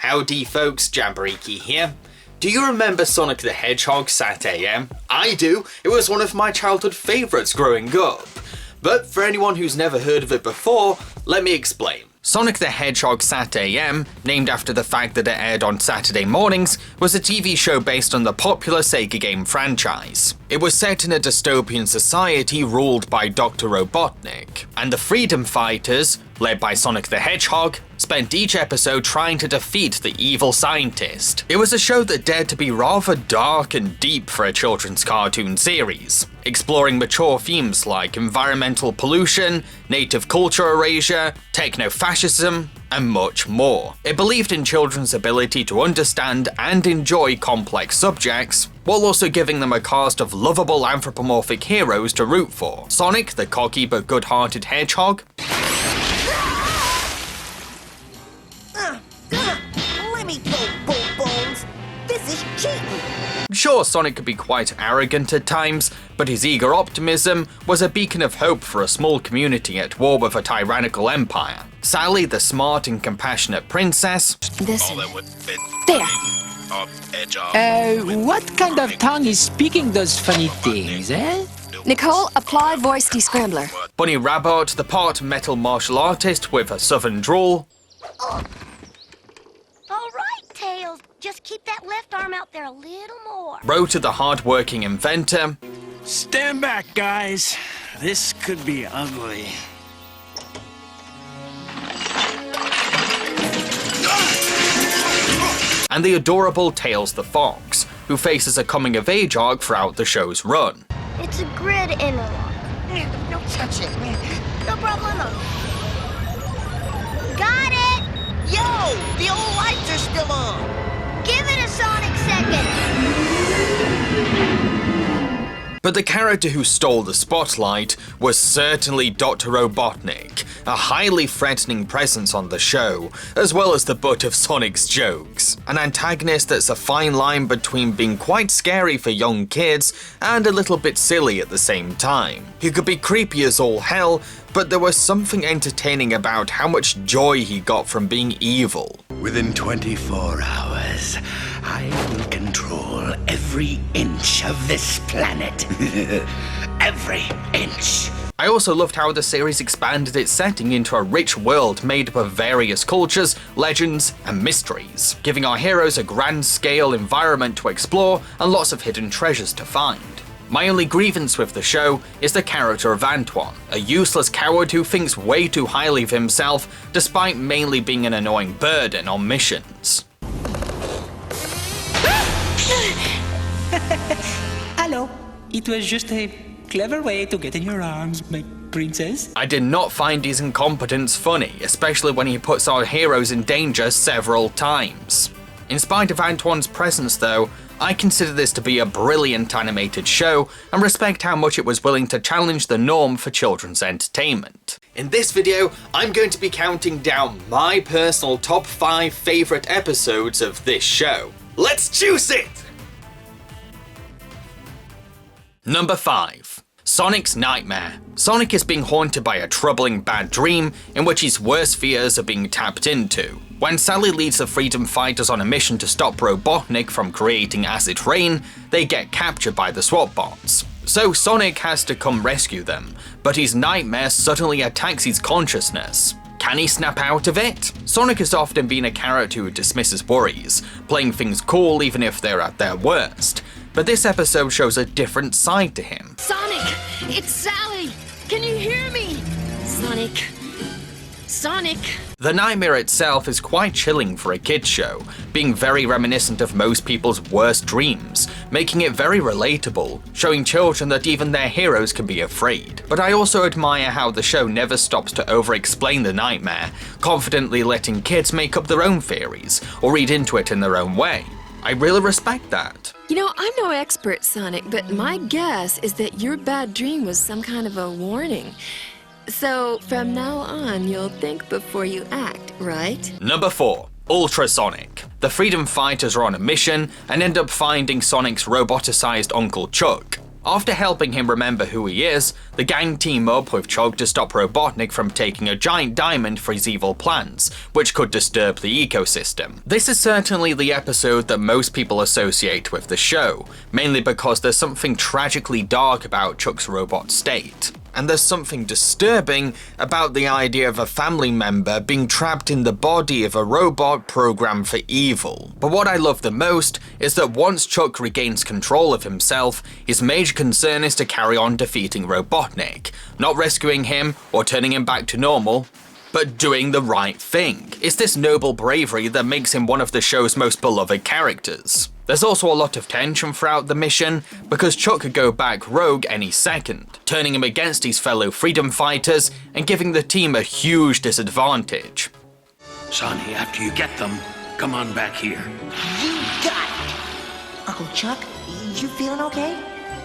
Howdy folks, Jambareeqi here. Do you remember Sonic the Hedgehog SatAM? I do, it was one of my childhood favourites growing up. But for anyone who's never heard of it before, let me explain. Sonic the Hedgehog SatAM, named after the fact that it aired on Saturday mornings, was a TV show based on the popular Sega game franchise. It was set in a dystopian society ruled by Dr. Robotnik, and the Freedom Fighters, led by Sonic the Hedgehog, spent each episode trying to defeat the evil scientist. It was a show that dared to be rather dark and deep for a children's cartoon series, exploring mature themes like environmental pollution, native culture erasure, techno-fascism, and much more. It believed in children's ability to understand and enjoy complex subjects, while also giving them a cast of lovable anthropomorphic heroes to root for. Sonic, the cocky but good-hearted hedgehog, Let me pull bones. This is cheating. Sure, Sonic could be quite arrogant at times, but his eager optimism was a beacon of hope for a small community at war with a tyrannical empire. Sally, the smart and compassionate princess, There. What kind of tongue is speaking those funny things, eh? Nicole, apply voice descrambler. Bunny Rabbit, the part metal martial artist with a southern drawl, All right, Tails. Just keep that left arm out there a little more. Rota, the hard-working inventor, Stand back, guys. This could be ugly. and the adorable Tails the Fox, who faces a coming-of-age arc throughout the show's run. It's a grid interlock. No touching. No problemo. Got it! Yo, the old lights are still on. Give it a Sonic second. But the character who stole the spotlight was certainly Dr. Robotnik, a highly threatening presence on the show, as well as the butt of Sonic's jokes. An antagonist that's a fine line between being quite scary for young kids and a little bit silly at the same time. He could be creepy as all hell, but there was something entertaining about how much joy he got from being evil. Within 24 hours, I will control every inch of this planet. Every inch. I also loved how the series expanded its setting into a rich world made up of various cultures, legends, and mysteries, giving our heroes a grand-scale environment to explore and lots of hidden treasures to find. My only grievance with the show is the character of Antoine, a useless coward who thinks way too highly of himself despite mainly being an annoying burden on missions. Hello. It was just a clever way to get in your arms, my princess. I did not find his incompetence funny, especially when he puts our heroes in danger several times. In spite of Antoine's presence though, I consider this to be a brilliant animated show and respect how much it was willing to challenge the norm for children's entertainment. In this video, I'm going to be counting down my personal top 5 favourite episodes of this show. Let's juice it! Number 5. Sonic's Nightmare. Sonic is being haunted by a troubling bad dream in which his worst fears are being tapped into. When Sally leads the Freedom Fighters on a mission to stop Robotnik from creating acid rain, they get captured by the SWAT bots. So Sonic has to come rescue them, but his nightmare suddenly attacks his consciousness. Can he snap out of it? Sonic has often been a character who dismisses worries, playing things cool even if they're at their worst. But this episode shows a different side to him. Sonic! It's Sally! Can you hear me? Sonic. Sonic. The nightmare itself is quite chilling for a kids show, being very reminiscent of most people's worst dreams, making it very relatable, showing children that even their heroes can be afraid. But I also admire how the show never stops to over-explain the nightmare, confidently letting kids make up their own theories, or read into it in their own way. I really respect that. You know, I'm no expert, Sonic, but my guess is that your bad dream was some kind of a warning. So, from now on, you'll think before you act, right? Number 4. Ultrasonic. The Freedom Fighters are on a mission and end up finding Sonic's roboticized Uncle Chuck. After helping him remember who he is, the gang team up with Chug to stop Robotnik from taking a giant diamond for his evil plans, which could disturb the ecosystem. This is certainly the episode that most people associate with the show, mainly because there's something tragically dark about Chuck's robot state. And there's something disturbing about the idea of a family member being trapped in the body of a robot programmed for evil. But what I love the most is that once Chuck regains control of himself, his major concern is to carry on defeating Robotnik, not rescuing him or turning him back to normal, but doing the right thing. It's this noble bravery that makes him one of the show's most beloved characters. There's also a lot of tension throughout the mission, because Chuck could go back rogue any second, turning him against his fellow freedom fighters and giving the team a huge disadvantage. Sonny, after you get them, come on back here. You got it. Uncle Chuck, you feeling okay?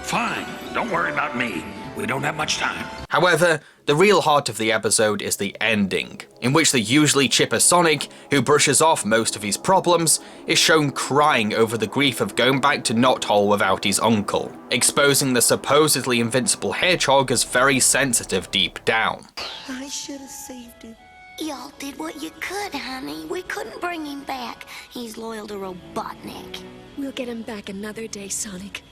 Fine, don't worry about me. We don't have much time. However, the real heart of the episode is the ending, in which the usually chipper Sonic, who brushes off most of his problems, is shown crying over the grief of going back to Knothole without his uncle, exposing the supposedly invincible hedgehog as very sensitive deep down. I should have saved him. Y'all did what you could, honey. We couldn't bring him back. He's loyal to Robotnik. We'll get him back another day, Sonic.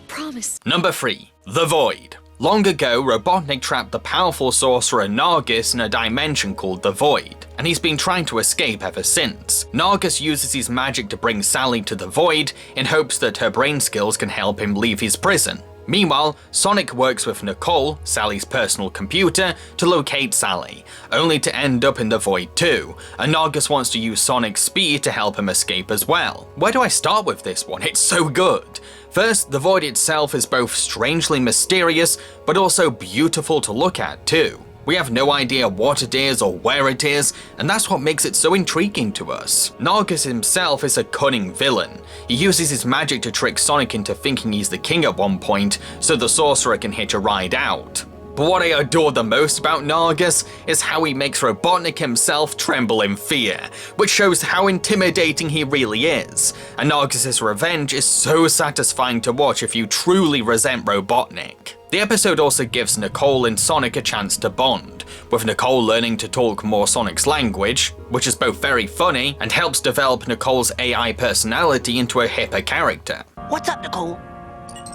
Promise. Number 3. The Void. Long ago, Robotnik trapped the powerful sorcerer Nargus in a dimension called the Void, and he's been trying to escape ever since. Nargus uses his magic to bring Sally to the Void in hopes that her brain skills can help him leave his prison. Meanwhile, Sonic works with Nicole, Sally's personal computer, to locate Sally, only to end up in the Void too, and Nargus wants to use Sonic's speed to help him escape as well. Where do I start with this one? It's so good! First, the Void itself is both strangely mysterious, but also beautiful to look at too. We have no idea what it is or where it is, and that's what makes it so intriguing to us. Nargus himself is a cunning villain. He uses his magic to trick Sonic into thinking he's the king at one point, so the sorcerer can hitch a ride out. But what I adore the most about Nargus is how he makes Robotnik himself tremble in fear, which shows how intimidating he really is. And Nargus's revenge is so satisfying to watch if you truly resent Robotnik. The episode also gives Nicole and Sonic a chance to bond, with Nicole learning to talk more Sonic's language, which is both very funny and helps develop Nicole's AI personality into a hipper character. What's up, Nicole?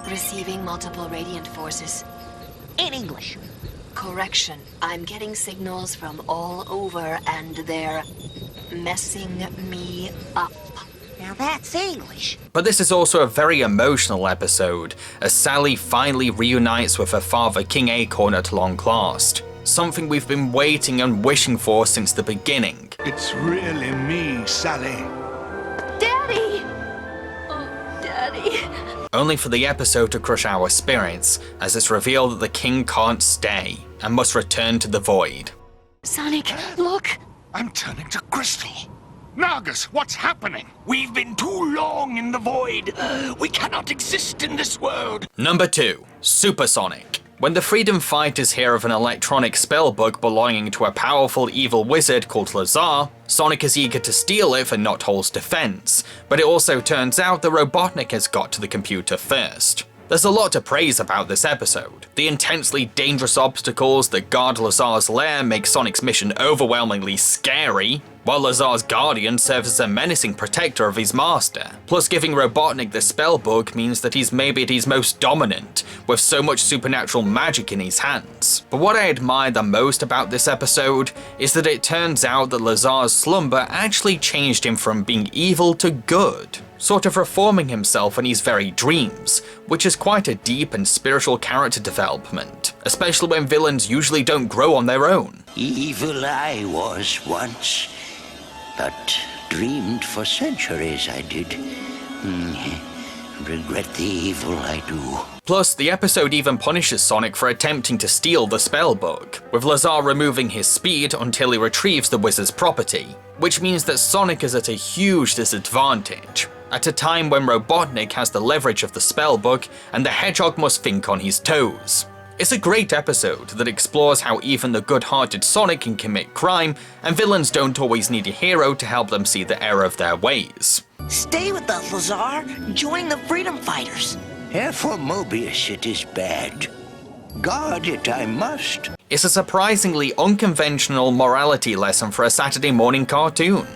Receiving multiple radiant forces. In English. Correction. I'm getting signals from all over and they're messing me up. Now that's English. But this is also a very emotional episode, as Sally finally reunites with her father King Acorn at long last. Something we've been waiting and wishing for since the beginning. It's really me, Sally. Daddy! Oh, Daddy. Only for the episode to crush our spirits, as it's revealed that the king can't stay, and must return to the Void. Sonic, look! I'm turning to crystal. Nargus, what's happening? We've been too long in the Void. We cannot exist in this world. Number 2. Supersonic. When the freedom fighters hear of an electronic spellbook belonging to a powerful evil wizard called Lazar, Sonic is eager to steal it for Knothole's defense, but it also turns out that Robotnik has got to the computer first. There's a lot to praise about this episode. The intensely dangerous obstacles that guard Lazar's lair make Sonic's mission overwhelmingly scary, while Lazar's guardian serves as a menacing protector of his master. Plus, giving Robotnik the spellbook means that he's maybe at his most dominant, with so much supernatural magic in his hands. But what I admire the most about this episode is that it turns out that Lazar's slumber actually changed him from being evil to good, sort of reforming himself in his very dreams, which is quite a deep and spiritual character development, especially when villains usually don't grow on their own. Evil I was once, but dreamed for centuries I did. Regret the evil I do. Plus, the episode even punishes Sonic for attempting to steal the spellbook, with Lazar removing his speed until he retrieves the wizard's property, which means that Sonic is at a huge disadvantage, at a time when Robotnik has the leverage of the spellbook and the hedgehog must think on his toes. It's a great episode that explores how even the good-hearted Sonic can commit crime, and villains don't always need a hero to help them see the error of their ways. Stay with us, Lazar. Join the freedom fighters. For Mobius it is bad. Guard it I must. It's a surprisingly unconventional morality lesson for a Saturday morning cartoon.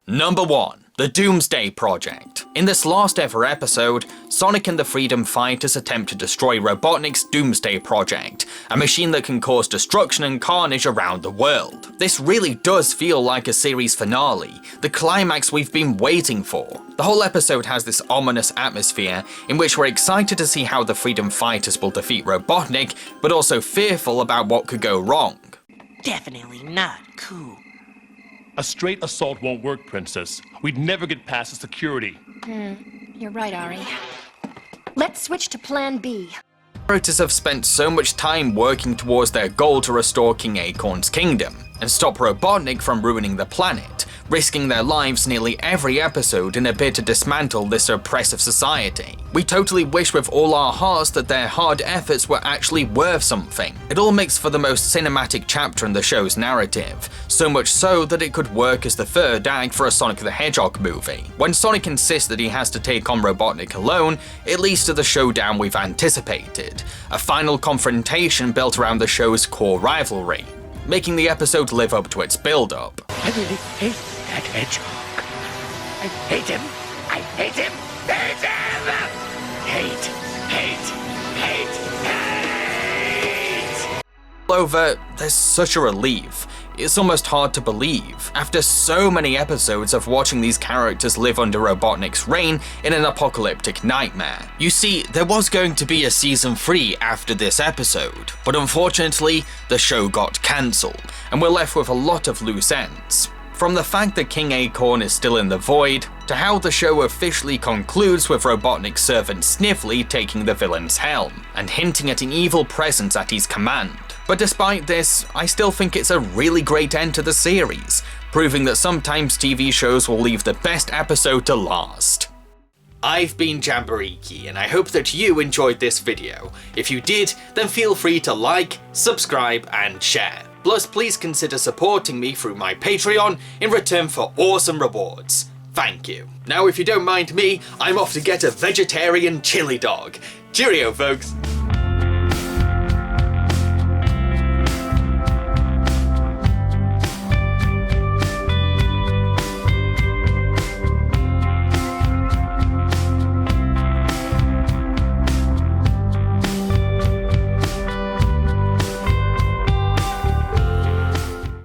Number 1. The Doomsday Project. In this last ever episode, Sonic and the Freedom Fighters attempt to destroy Robotnik's Doomsday Project, a machine that can cause destruction and carnage around the world. This really does feel like a series finale, the climax we've been waiting for. The whole episode has this ominous atmosphere in which we're excited to see how the Freedom Fighters will defeat Robotnik, but also fearful about what could go wrong. Definitely not cool. A straight assault won't work, Princess. We'd never get past the security. You're right, Ari. Let's switch to Plan B. Characters have spent so much time working towards their goal to restore King Acorn's kingdom and stop Robotnik from ruining the planet, risking their lives nearly every episode in a bid to dismantle this oppressive society. We totally wish with all our hearts that their hard efforts were actually worth something. It all makes for the most cinematic chapter in the show's narrative, so much so that it could work as the third act for a Sonic the Hedgehog movie. When Sonic insists that he has to take on Robotnik alone, it leads to the showdown we've anticipated, a final confrontation built around the show's core rivalry, making the episode live up to its build-up. I really hate that hedgehog. I hate him. I hate him. Hate him! Hate, hate, hate, hate! Over, there's such a relief. It's almost hard to believe, after so many episodes of watching these characters live under Robotnik's reign in an apocalyptic nightmare. You see, there was going to be a season 3 after this episode, but unfortunately, the show got cancelled, and we're left with a lot of loose ends. From the fact that King Acorn is still in the void, to how the show officially concludes with Robotnik's servant Sniffly taking the villain's helm, and hinting at an evil presence at his command. But despite this, I still think it's a really great end to the series, proving that sometimes TV shows will leave the best episode to last. I've been Jambareeqi, and I hope that you enjoyed this video. If you did, then feel free to like, subscribe, and share. Plus, please consider supporting me through my Patreon in return for awesome rewards. Thank you. Now, if you don't mind me, I'm off to get a vegetarian chili dog. Cheerio, folks.